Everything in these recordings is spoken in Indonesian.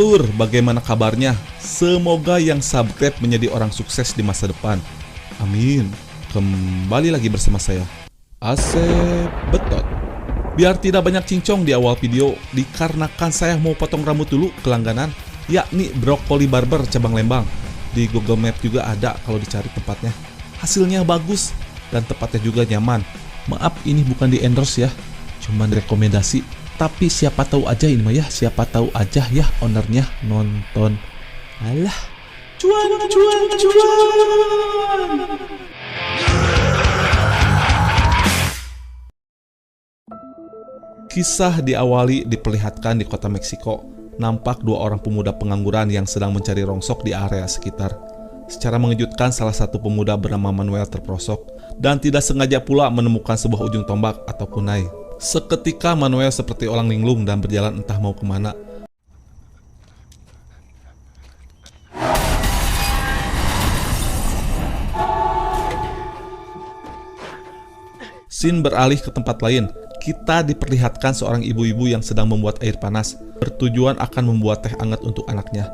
Lur, bagaimana kabarnya? Semoga yang subscribe menjadi orang sukses di masa depan. Amin. Kembali lagi bersama saya, Asep Betot. Biar tidak banyak cincong di awal video, dikarenakan saya mau potong rambut dulu ke langganan, yakni Brokoli Barber cabang Lembang. Di Google Map juga ada kalau dicari tempatnya. Hasilnya bagus dan tempatnya juga nyaman. Maaf, ini bukan di endorse ya, cuman rekomendasi. Tapi siapa tahu aja ini mah ya, siapa tahu aja ya ownernya nonton. Alah, cuan. Kisah diawali diperlihatkan di kota Meksiko. Nampak dua orang pemuda pengangguran yang sedang mencari rongsok di area sekitar. Secara mengejutkan, salah satu pemuda bernama Manuel terperosok dan tidak sengaja pula menemukan sebuah ujung tombak atau kunai. Seketika Manuel seperti orang linglung dan berjalan entah mau kemana. Scene beralih ke tempat lain. Kita diperlihatkan seorang ibu-ibu yang sedang membuat air panas, bertujuan akan membuat teh hangat untuk anaknya.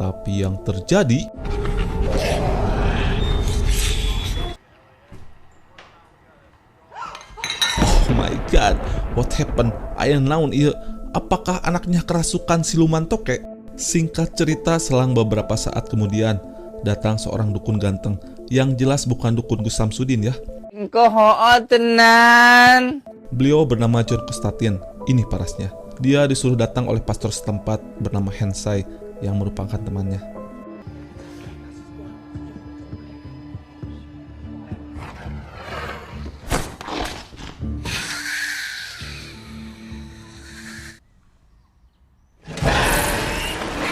Tapi yang terjadi... Oh my god, what happened? Aya naon ieu? Apakah anaknya kerasukan siluman toke? Singkat cerita, selang beberapa saat kemudian, datang seorang dukun ganteng. Yang jelas bukan dukun Gus Samsudin ya. Tenan. Beliau bernama John Konstantin. Ini parasnya. Dia disuruh datang oleh pastor setempat bernama Hensai yang merupakan temannya.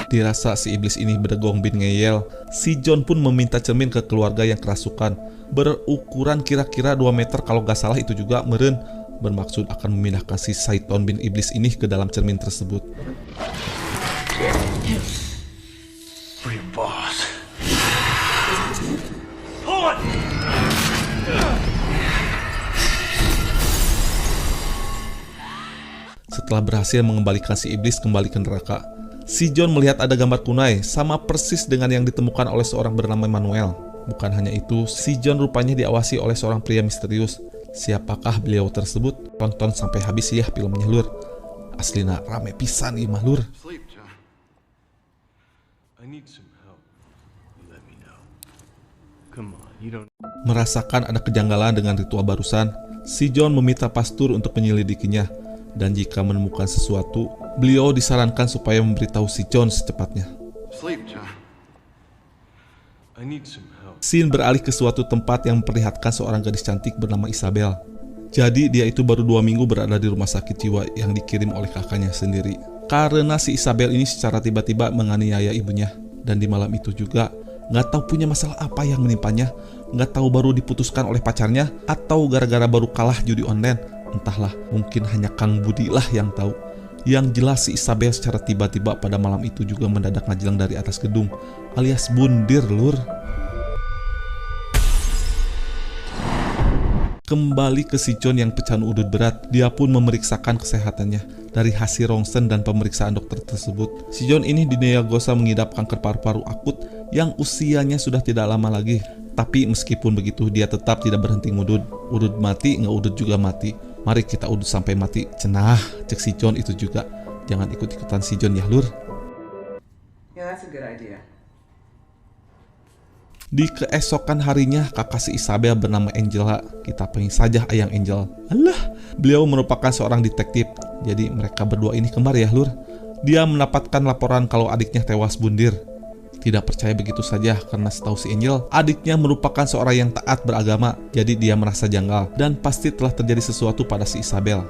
Dirasa si iblis ini berdegong bin ngeyel, si John pun meminta cermin ke keluarga yang kerasukan, berukuran kira-kira 2 meter kalau gak salah itu juga meren, bermaksud akan memindahkan si Saiton bin iblis ini ke dalam cermin tersebut. Setelah berhasil mengembalikan si iblis kembali ke neraka, si John melihat ada gambar kunai sama persis dengan yang ditemukan oleh seorang bernama Manuel. Bukan hanya itu, si John rupanya diawasi oleh seorang pria misterius. Siapakah beliau tersebut? Tonton sampai habis ya filmnya lur. Aslina rame pisan nih mah lur. Merasakan ada kejanggalan dengan ritual barusan, si John meminta pastor untuk menyelidikinya. Dan jika menemukan sesuatu, beliau disarankan supaya memberitahu si John secepatnya. Scene beralih ke suatu tempat yang memperlihatkan seorang gadis cantik bernama Isabel. Jadi dia itu baru 2 minggu berada di rumah sakit jiwa yang dikirim oleh kakaknya sendiri. Karena si Isabel ini secara tiba-tiba menganiaya ibunya. Dan di malam itu juga, nggak tahu punya masalah apa yang menimpanya, nggak tahu baru diputuskan oleh pacarnya, atau gara-gara baru kalah judi online. Entahlah, mungkin hanya Kang Budi lah yang tahu. Yang jelas si Isabel secara tiba-tiba pada malam itu juga mendadak ngajilang dari atas gedung, alias bundir lur. Kembali ke si John yang pecahan udut berat, dia pun memeriksakan kesehatannya. Dari hasil rongsen dan pemeriksaan dokter tersebut, si John ini didiagnosa mengidap kanker paru-paru akut yang usianya sudah tidak lama lagi. Tapi meskipun begitu, dia tetap tidak berhenti ngudut. Udut mati, ngeudut juga mati. Mari kita udut sampai mati. Cenah, cek si John itu juga. Jangan ikut-ikutan si John ya lur. Yeah, that's a good idea. Di keesokan harinya, kakak si Isabel bernama Angela. Kita panggil saja Ayang Angel. Alah, beliau merupakan seorang detektif. Jadi mereka berdua ini kembar ya lur. Dia mendapatkan laporan kalau adiknya tewas bundir. Tidak percaya begitu saja karena setahu si Angel, adiknya merupakan seorang yang taat beragama. Jadi dia merasa janggal dan pasti telah terjadi sesuatu pada si Isabel.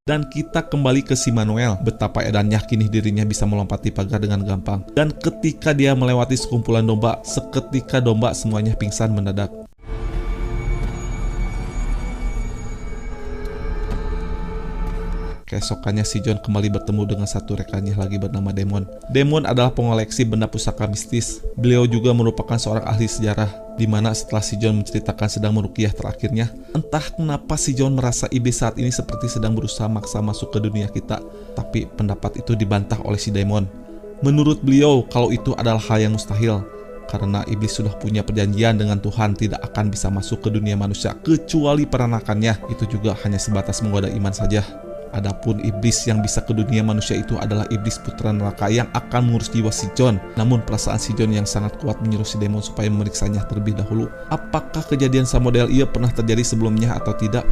Dan kita kembali ke si Manuel, betapa edannya kini dirinya bisa melompati pagar dengan gampang. Dan ketika dia melewati sekumpulan domba, seketika domba semuanya pingsan mendadak. Keesokannya si John kembali bertemu dengan satu rekannya lagi bernama Damon. Damon adalah pengoleksi benda pusaka mistis. Beliau juga merupakan seorang ahli sejarah, di mana setelah si John menceritakan sedang meruqyah terakhirnya, entah kenapa si John merasa iblis saat ini seperti sedang berusaha maksa masuk ke dunia kita. Tapi pendapat itu dibantah oleh si Damon. Menurut beliau, kalau itu adalah hal yang mustahil, karena iblis sudah punya perjanjian dengan Tuhan tidak akan bisa masuk ke dunia manusia kecuali peranakannya. Itu juga hanya sebatas menggoda iman saja. Adapun iblis yang bisa ke dunia manusia itu adalah iblis putra neraka yang akan mengurus jiwa si John. Namun perasaan si John yang sangat kuat menyuruh si Damon supaya memeriksanya terlebih dahulu. Apakah kejadian sama model ia pernah terjadi sebelumnya atau tidak?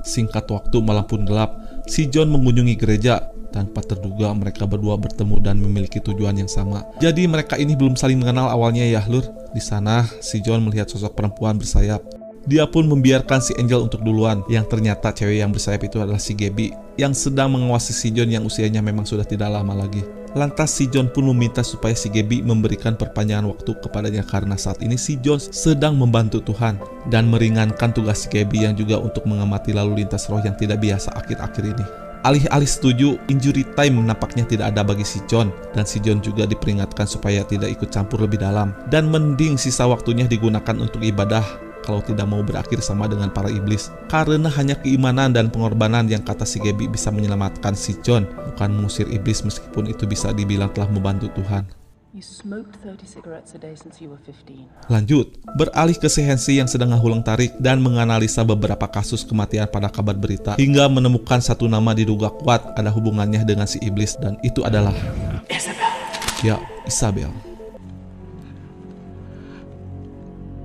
Singkat waktu malam pun gelap, si John mengunjungi gereja. Tanpa terduga mereka berdua bertemu dan memiliki tujuan yang sama. Jadi mereka ini belum saling mengenal awalnya ya lur. Di sana si John melihat sosok perempuan bersayap. Dia pun membiarkan si Angel untuk duluan. Yang ternyata cewek yang bersayap itu adalah si Gabby yang sedang mengawasi si John yang usianya memang sudah tidak lama lagi. Lantas si John pun meminta supaya si Gabby memberikan perpanjangan waktu kepadanya karena saat ini si John sedang membantu Tuhan dan meringankan tugas si Gabby yang juga untuk mengamati lalu lintas roh yang tidak biasa akhir-akhir ini. Alih-alih setuju, injury time nampaknya tidak ada bagi si John, dan si John juga diperingatkan supaya tidak ikut campur lebih dalam dan mending sisa waktunya digunakan untuk ibadah kalau tidak mau berakhir sama dengan para iblis. Karena hanya keimanan dan pengorbanan yang kata si Gabby bisa menyelamatkan si John, bukan mengusir iblis, meskipun itu bisa dibilang telah membantu Tuhan. Lanjut, beralih ke si Hensi yang sedang ngahulang tarik dan menganalisa beberapa kasus kematian pada kabar berita hingga menemukan satu nama diduga kuat ada hubungannya dengan si iblis, dan itu adalah Isabel.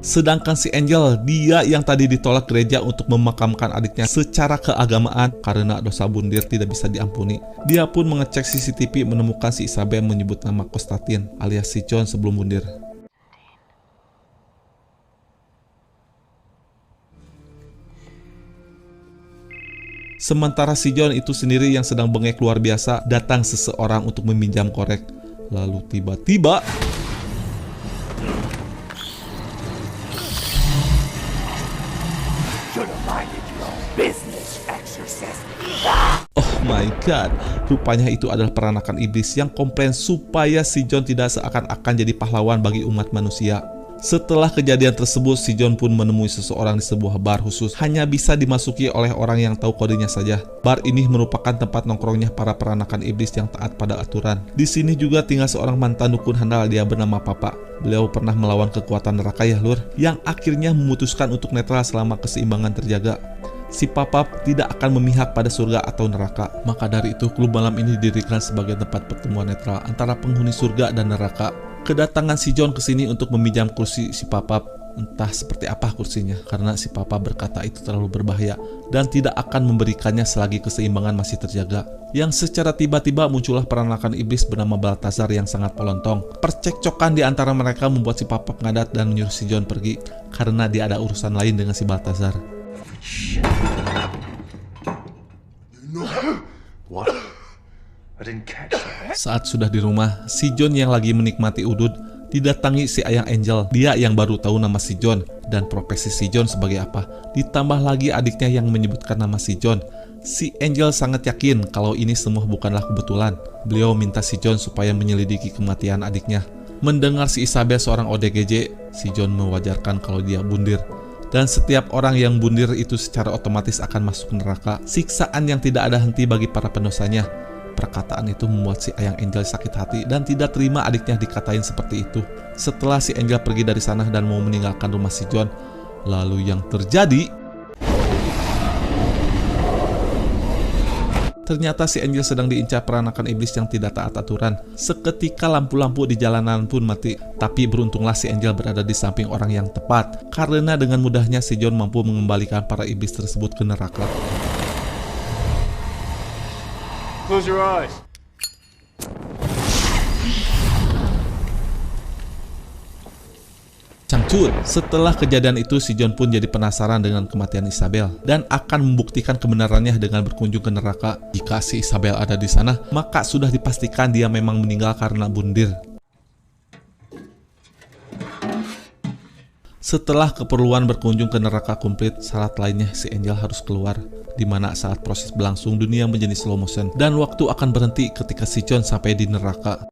Sedangkan si Angel, dia yang tadi ditolak gereja untuk memakamkan adiknya secara keagamaan karena dosa bundir tidak bisa diampuni. Dia pun mengecek CCTV menemukan si Isabel menyebut nama Konstantin alias si John sebelum bundir. Sementara si John itu sendiri yang sedang bengek luar biasa, datang seseorang untuk meminjam korek. Lalu tiba-tiba oh my god, rupanya itu adalah peranakan iblis yang komplain supaya si John tidak seakan-akan jadi pahlawan bagi umat manusia. Setelah kejadian tersebut, si John pun menemui seseorang di sebuah bar khusus, hanya bisa dimasuki oleh orang yang tahu kodenya saja. Bar ini merupakan tempat nongkrongnya para peranakan iblis yang taat pada aturan. Di sini juga tinggal seorang mantan dukun handal, dia bernama Papa. Beliau pernah melawan kekuatan neraka ya lur, yang akhirnya memutuskan untuk netral selama keseimbangan terjaga. Si Papa tidak akan memihak pada surga atau neraka. Maka dari itu klub malam ini didirikan sebagai tempat pertemuan netral antara penghuni surga dan neraka. Kedatangan si John ke sini untuk meminjam kursi si Papa. Entah seperti apa kursinya, karena si Papa berkata itu terlalu berbahaya dan tidak akan memberikannya selagi keseimbangan masih terjaga. Yang secara tiba-tiba muncullah peranakan iblis bernama Balthazar yang sangat pelontong. Percekcokan di antara mereka membuat si Papa ngadat dan menyuruh si John pergi karena dia ada urusan lain dengan si Balthazar. What? I didn't catch that. Saat sudah di rumah, si John yang lagi menikmati udud didatangi si ayang Angel. Dia yang baru tahu nama si John dan profesi si John sebagai apa. Ditambah lagi adiknya yang menyebutkan nama si John. Si Angel sangat yakin kalau ini semua bukanlah kebetulan. Beliau minta si John supaya menyelidiki kematian adiknya. Mendengar si Isabel seorang ODGJ, si John mewajarkan kalau dia bundir. Dan setiap orang yang bundir itu secara otomatis akan masuk neraka. Siksaan yang tidak ada henti bagi para pendosanya. Perkataan itu membuat si ayang Angel sakit hati dan tidak terima adiknya dikatain seperti itu. Setelah si Angel pergi dari sana dan mau meninggalkan rumah si John, lalu yang terjadi, ternyata si Angel sedang diincar peranakan iblis yang tidak taat aturan. Seketika lampu-lampu di jalanan pun mati. Tapi beruntunglah si Angel berada di samping orang yang tepat, karena dengan mudahnya si John mampu mengembalikan para iblis tersebut ke neraka. Close your eyes. Cangcut, setelah kejadian itu si John pun jadi penasaran dengan kematian Isabel dan akan membuktikan kebenarannya dengan berkunjung ke neraka. Jika si Isabel ada di sana, maka sudah dipastikan dia memang meninggal karena bundir. Setelah keperluan berkunjung ke neraka komplit, syarat lainnya si Angel harus keluar, di mana saat proses berlangsung dunia menjadi slow motion dan waktu akan berhenti ketika si John sampai di neraka.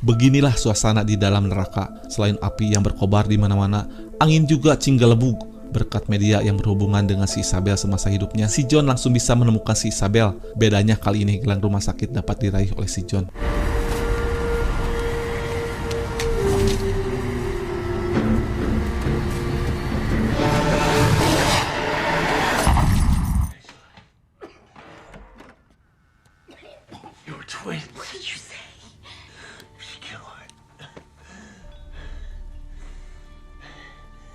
Beginilah suasana di dalam neraka. Selain api yang berkobar di mana-mana, angin juga cinggalebug. Berkat media yang berhubungan dengan si Isabel semasa hidupnya, si John langsung bisa menemukan si Isabel. Bedanya kali ini gelang rumah sakit dapat diraih oleh si John. Your twin. What did you say? She killed it.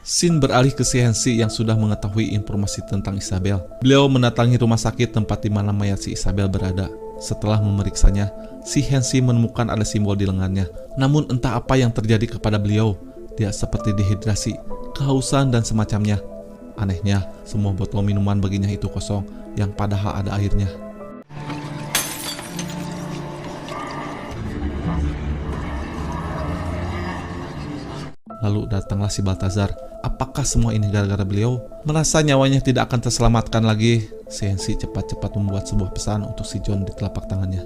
Scene beralih ke si Hensi yang sudah mengetahui informasi tentang Isabel. Beliau mendatangi rumah sakit tempat di mana mayat si Isabel berada. Setelah memeriksanya, si Hensi menemukan ada simbol di lengannya. Namun entah apa yang terjadi kepada beliau. Dia seperti dehidrasi, kehausan dan semacamnya. Anehnya, semua botol minuman baginya itu kosong, yang padahal ada airnya. Lalu datanglah si Baltazar. Apakah semua ini gara-gara beliau? Merasa nyawanya tidak akan terselamatkan lagi, si Hensi cepat-cepat membuat sebuah pesan untuk si John di telapak tangannya.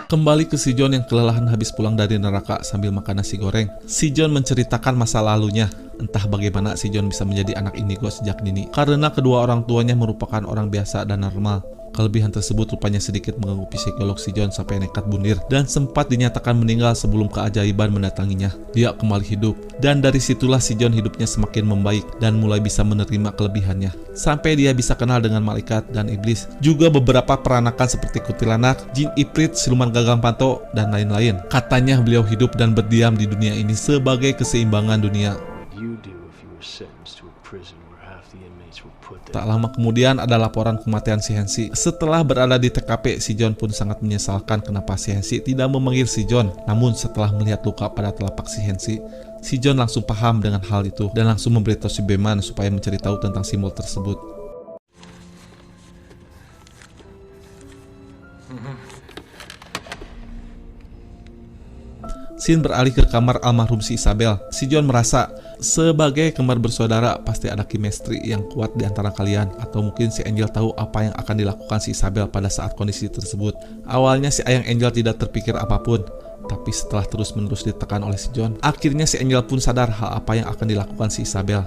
Kembali ke si John yang kelelahan habis pulang dari neraka sambil makan nasi goreng. Si John menceritakan masa lalunya. Entah bagaimana si John bisa menjadi anak indigo sejak dini, karena kedua orang tuanya merupakan orang biasa dan normal. Kelebihan tersebut rupanya sedikit mengganggu psikolog si John sampai nekat bunuh dan sempat dinyatakan meninggal sebelum keajaiban mendatanginya. Dia kembali hidup, dan dari situlah si John hidupnya semakin membaik dan mulai bisa menerima kelebihannya. Sampai dia bisa kenal dengan malaikat dan iblis, juga beberapa peranakan seperti kuntilanak, jin ifrit, siluman gagang panto, dan lain-lain. Katanya beliau hidup dan berdiam di dunia ini sebagai keseimbangan dunia. You do if you were sentenced to a prison where half the inmates were put there. Tak lama kemudian ada laporan kematian si Hensi. Setelah berada di TKP, si John pun sangat menyesalkan kenapa si Hensi tidak memanggil si John. Namun setelah melihat luka pada telapak si Hensi, si John langsung paham dengan hal itu dan langsung memberitahu si Beman supaya mencari tahu tentang simbol tersebut. Scene beralih ke kamar almarhum si Isabel. Si John merasa sebagai kembar bersaudara pasti ada chemistry yang kuat di antara kalian, atau mungkin si Angel tahu apa yang akan dilakukan si Isabel pada saat kondisi tersebut. Awalnya si ayang Angel tidak terpikir apapun, tapi setelah terus-menerus ditekan oleh si John, akhirnya si Angel pun sadar hal apa yang akan dilakukan si Isabel.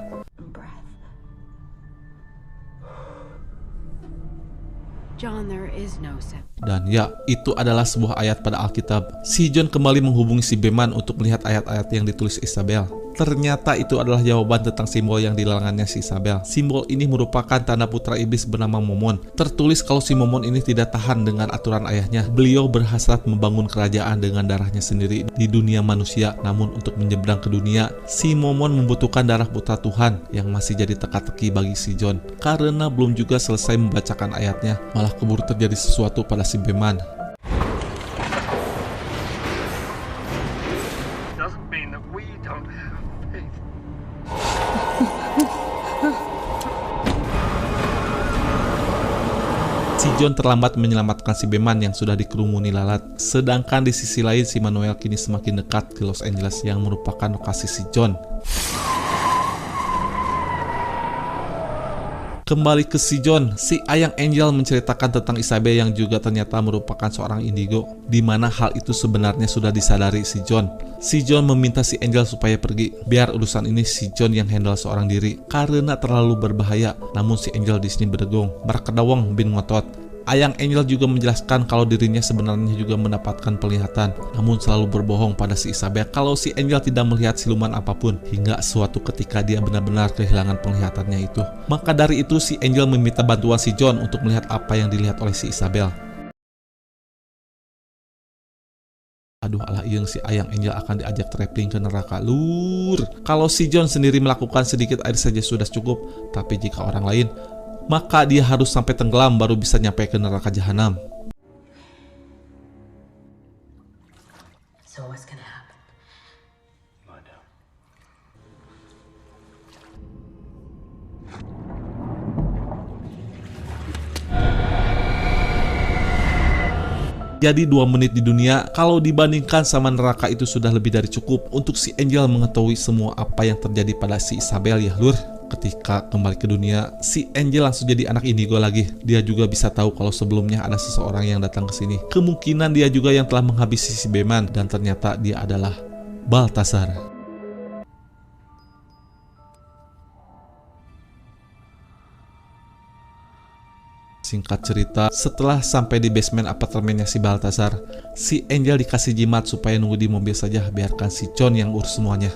John, there is no sex. Dan ya, itu adalah sebuah ayat pada Alkitab. Si John kembali menghubungi si Beman untuk melihat ayat-ayat yang ditulis Isabel. Ternyata itu adalah jawaban tentang simbol yang di lengannya si Isabel. Simbol ini merupakan tanda putra iblis bernama Momon. Tertulis kalau si Momon ini tidak tahan dengan aturan ayahnya. Beliau berhasrat membangun kerajaan dengan darahnya sendiri di dunia manusia. Namun untuk menyeberang ke dunia, si Momon membutuhkan darah putra Tuhan yang masih jadi teka-teki bagi si John. Karena belum juga selesai membacakan ayatnya, malah keburu terjadi sesuatu pada si Beman. Doesn't mean that we don't have faith. Si John terlambat menyelamatkan si Beman yang sudah dikerumuni lalat. Sedangkan di sisi lain si Manuel kini semakin dekat ke Los Angeles yang merupakan lokasi si John. Kembali ke si John, si ayang Angel menceritakan tentang Isabel yang juga ternyata merupakan seorang indigo, di mana hal itu sebenarnya sudah disadari si John. Si John meminta si Angel supaya pergi, biar urusan ini si John yang handle seorang diri, karena terlalu berbahaya. Namun si Angel di sini berdegung, berkedawang bin ngotot. Ayang Angel juga menjelaskan kalau dirinya sebenarnya juga mendapatkan penglihatan, namun selalu berbohong pada si Isabel kalau si Angel tidak melihat siluman apapun, hingga suatu ketika dia benar-benar kehilangan penglihatannya itu. Maka dari itu si Angel meminta bantuan si John untuk melihat apa yang dilihat oleh si Isabel. Aduh alah yang si ayang Angel akan diajak traveling ke neraka lur. Kalau si John sendiri melakukan sedikit air saja sudah cukup, tapi jika orang lain, maka dia harus sampai tenggelam baru bisa nyampe ke neraka jahanam. So what's gonna happen? Find out. Jadi 2 menit di dunia kalau dibandingkan sama neraka itu sudah lebih dari cukup untuk si Angel mengetahui semua apa yang terjadi pada si Isabel ya lur. Ketika kembali ke dunia, si Angel langsung jadi anak indigo lagi. Dia juga bisa tahu kalau sebelumnya ada seseorang yang datang ke sini. Kemungkinan dia juga yang telah menghabisi si Beman dan ternyata dia adalah Balthazar. Singkat cerita, setelah sampai di basement apartemennya si Balthazar, si Angel dikasih jimat supaya nunggu di mobil saja, biarkan si John yang urus semuanya.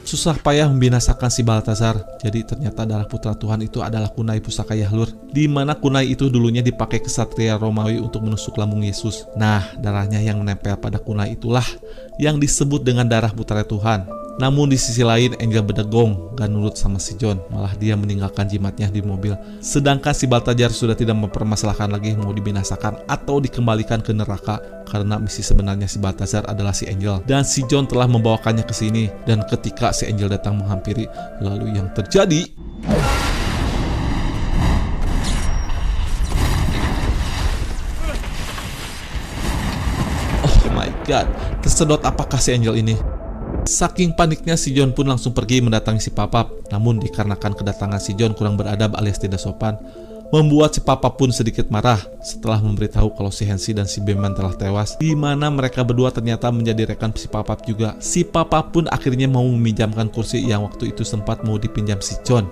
Susah payah membinasakan si Balthazar. Jadi ternyata darah putra Tuhan itu adalah kunai pusaka Yahlur, di mana kunai itu dulunya dipakai kesatria Romawi untuk menusuk lambung Yesus. Nah, darahnya yang menempel pada kunai itulah yang disebut dengan darah putra Tuhan. Namun di sisi lain Angel berdegong gak nurut sama si John, malah dia meninggalkan jimatnya di mobil. Sedangkan si Balthazar sudah tidak mempermasalahkan lagi mau dibinasakan atau dikembalikan ke neraka, karena misi sebenarnya si Balthazar adalah si Angel dan si John telah membawakannya ke sini. Dan ketika si Angel datang menghampiri, lalu yang terjadi, oh my god, tersedot apakah si Angel ini? Saking paniknya si John pun langsung pergi mendatangi si Papap. Namun dikarenakan kedatangan si John kurang beradab alias tidak sopan, membuat si Papap pun sedikit marah setelah memberitahu kalau si Hansi dan si Beman telah tewas, di mana mereka berdua ternyata menjadi rekan si Papap juga. Si Papap pun akhirnya mau meminjamkan kursi yang waktu itu sempat mau dipinjam si John.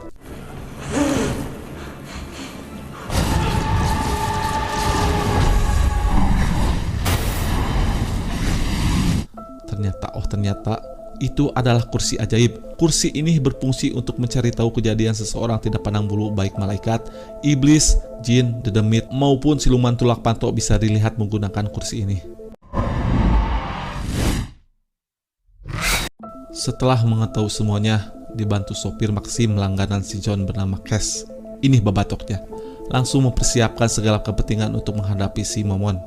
Ternyata itu adalah kursi ajaib. Kursi ini berfungsi untuk mencari tahu kejadian seseorang tidak pandang bulu, baik malaikat, iblis, jin, dedemit, maupun siluman tulak pantok bisa dilihat menggunakan kursi ini. Setelah mengetahui semuanya, dibantu sopir Maxim langganan si John bernama Cass, ini babatoknya, langsung mempersiapkan segala kepentingan untuk menghadapi si Momon.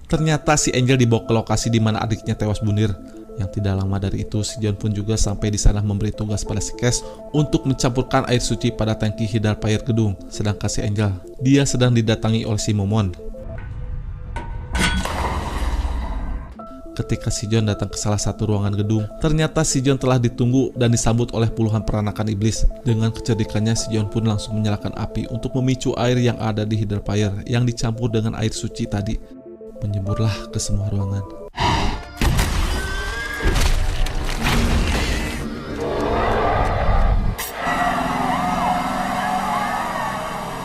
Ternyata si Angel dibawa ke lokasi di mana adiknya tewas bunuh. Yang tidak lama dari itu, si John pun juga sampai di sana memberi tugas pada si Cass untuk mencampurkan air suci pada tangki Hidalfire gedung. Sedangkan si Angel, dia sedang didatangi oleh si Momon. Ketika si John datang ke salah satu ruangan gedung, ternyata si John telah ditunggu dan disambut oleh puluhan peranakan iblis. Dengan kecerdikannya, si John pun langsung menyalakan api untuk memicu air yang ada di Hidalfire yang dicampur dengan air suci tadi. Menyeburlah ke semua ruangan.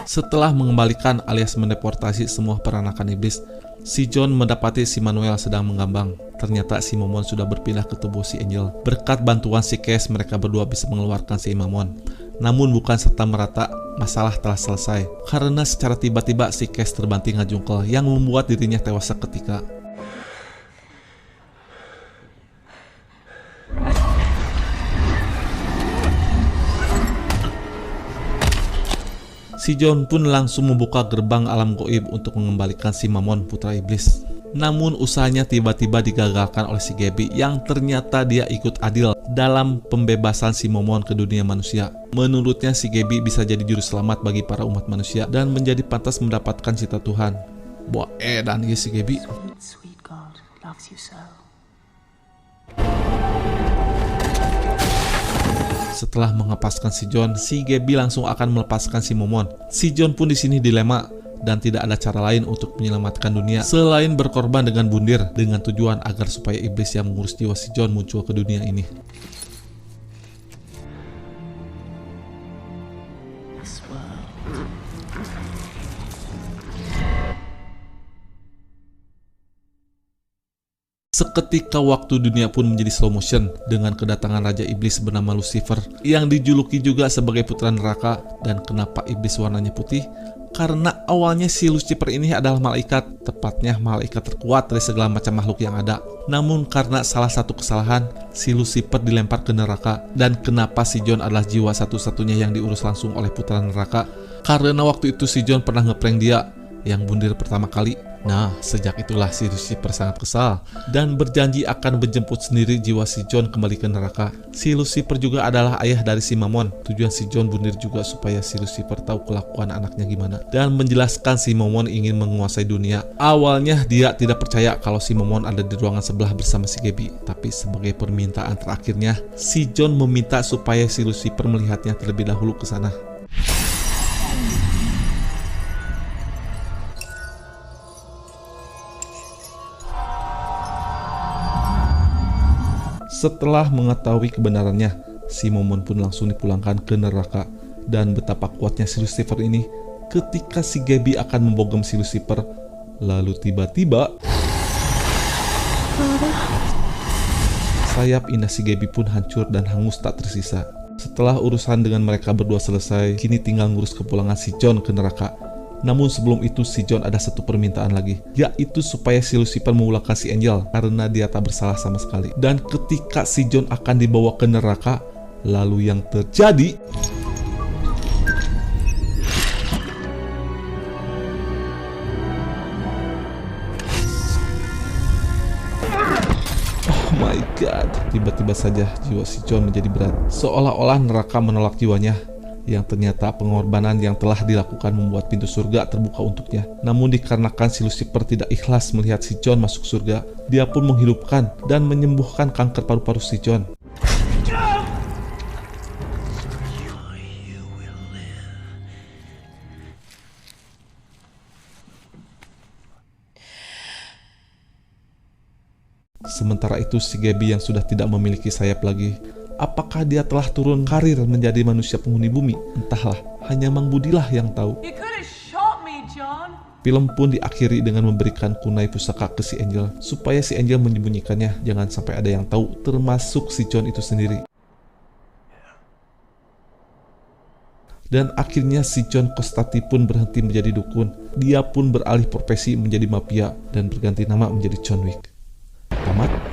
Setelah mengembalikan alias mendeportasi semua peranakan iblis, si John mendapati si Manuel sedang menggambang. Ternyata si Momon sudah berpindah ke tubuh si Angel. Berkat bantuan si Cass, mereka berdua bisa mengeluarkan si Momon. Namun bukan serta merata masalah telah selesai, karena secara tiba-tiba si Cass terbanting ngajungkel yang membuat dirinya tewas seketika. Si John pun langsung membuka gerbang alam goib untuk mengembalikan si Mammon putra iblis. Namun usahanya tiba-tiba digagalkan oleh si Gaby yang ternyata dia ikut adil dalam pembebasan si Momon ke dunia manusia. Menurutnya si Gaby bisa jadi juru selamat bagi para umat manusia dan menjadi pantas mendapatkan cita Tuhan. Buat dan si Gaby. Sweet God loves you so. Setelah mengepaskan si John, si Gaby langsung akan melepaskan si Momon. Si John pun di sini dilema dan tidak ada cara lain untuk menyelamatkan dunia selain berkorban dengan bundir dengan tujuan agar supaya iblis yang mengurus jiwa si John muncul ke dunia ini. Seketika waktu dunia pun menjadi slow motion dengan kedatangan Raja Iblis bernama Lucifer yang dijuluki juga sebagai putra neraka. Dan kenapa iblis warnanya putih? Karena awalnya si Lucifer ini adalah malaikat, tepatnya malaikat terkuat dari segala macam makhluk yang ada. Namun karena salah satu kesalahan, si Lucifer dilempar ke neraka. Dan kenapa si John adalah jiwa satu-satunya yang diurus langsung oleh putra neraka? Karena waktu itu si John pernah ngeprank dia yang bundir pertama kali. Nah, sejak itulah si Lucifer sangat kesal dan berjanji akan menjemput sendiri jiwa si John kembali ke neraka. Si Lucifer juga adalah ayah dari si Mammon. Tujuan si John bunuh diri juga supaya si Lucifer tahu kelakuan anaknya gimana dan menjelaskan si Mammon ingin menguasai dunia. Awalnya dia tidak percaya kalau si Mammon ada di ruangan sebelah bersama si Gabby, tapi sebagai permintaan terakhirnya, si John meminta supaya si Lucifer melihatnya terlebih dahulu ke sana. Setelah mengetahui kebenarannya, si Mammon pun langsung dipulangkan ke neraka. Dan betapa kuatnya si Lucifer ini, ketika si Gabby akan membogem si Lucifer, lalu tiba-tiba sayap indah si Gabby pun hancur dan hangus tak tersisa. Setelah urusan dengan mereka berdua selesai, kini tinggal ngurus kepulangan si John ke neraka. Namun sebelum itu si John ada satu permintaan lagi, yaitu supaya si Lucifer memulangkan si Angel karena dia tak bersalah sama sekali. Dan ketika si John akan dibawa ke neraka, lalu yang terjadi, oh my god, tiba-tiba saja jiwa si John menjadi berat, seolah-olah neraka menolak jiwanya. Yang ternyata pengorbanan yang telah dilakukan membuat pintu surga terbuka untuknya. Namun dikarenakan si Lucifer tidak ikhlas melihat si John masuk surga, dia pun menghidupkan dan menyembuhkan kanker paru-paru si John. Sementara itu si Gabby yang sudah tidak memiliki sayap lagi, apakah dia telah turun karir menjadi manusia penghuni bumi? Entahlah, hanya Mang Budilah yang tahu. You could have shot me, John. Film pun diakhiri dengan memberikan kunai pusaka ke si Angel, supaya si Angel menyembunyikannya, jangan sampai ada yang tahu, termasuk si John itu sendiri. Dan akhirnya si John Costati pun berhenti menjadi dukun. Dia pun beralih profesi menjadi mafia dan berganti nama menjadi John Wick. Tamat.